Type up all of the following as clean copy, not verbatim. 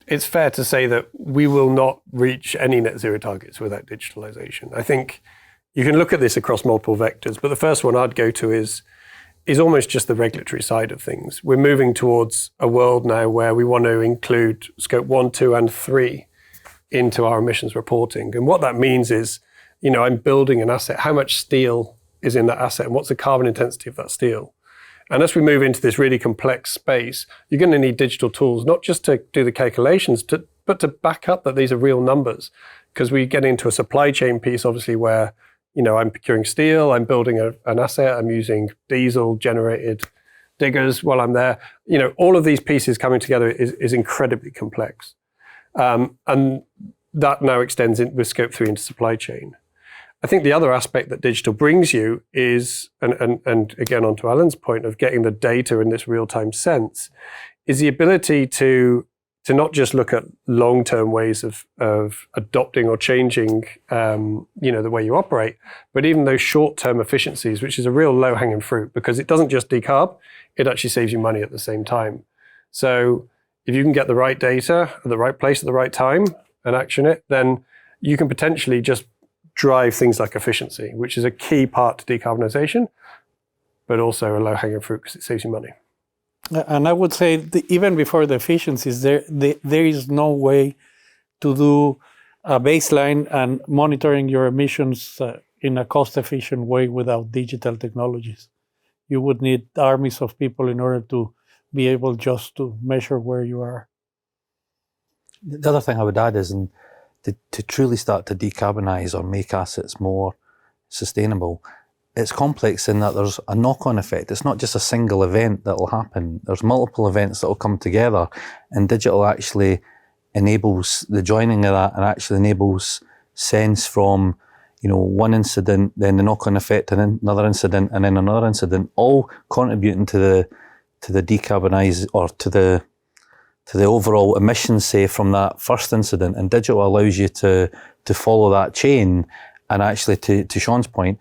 it's fair to say that we will not reach any net zero targets without digitalisation. I think you can look at this across multiple vectors, but the first one I'd go to is almost just the regulatory side of things. We're moving towards a world now where we want to include scope 1, 2, and 3 into our emissions reporting. And what that means is, I'm building an asset. How much steel is in that asset, and what's the carbon intensity of that steel? And as we move into this really complex space, you're going to need digital tools, not just to do the calculations, but to back up that these are real numbers. Because we get into a supply chain piece, obviously, where I'm procuring steel, I'm building an asset, I'm using diesel-generated diggers while I'm there. All of these pieces coming together is incredibly complex. And that now extends with scope 3 into supply chain. I think the other aspect that digital brings you is, and again, onto Alan's point of getting the data in this real-time sense, is the ability to not just look at long-term ways of adopting or changing, the way you operate, but even those short-term efficiencies, which is a real low-hanging fruit, because it doesn't just decarb, it actually saves you money at the same time. So if you can get the right data at the right place at the right time and action it, then you can potentially just drive things like efficiency, which is a key part to decarbonisation, but also a low-hanging fruit because it saves you money. And I would say even before the efficiencies, there is no way to do a baseline and monitoring your emissions in a cost-efficient way without digital technologies. You would need armies of people in order to be able just to measure where you are. The other thing I would add is to truly start to decarbonise or make assets more sustainable, it's complex in that there's a knock-on effect. It's not just a single event that will happen. There's multiple events that will come together, and digital actually enables the joining of that and actually enables sense from, one incident, then the knock-on effect, and then another incident, and then another incident, all contributing to the decarbonise or to the overall emissions, say, from that first incident. And digital allows you to follow that chain and actually, to Shaun's point,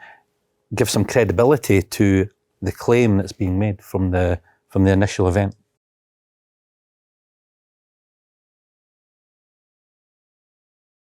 give some credibility to the claim that's being made from the initial event.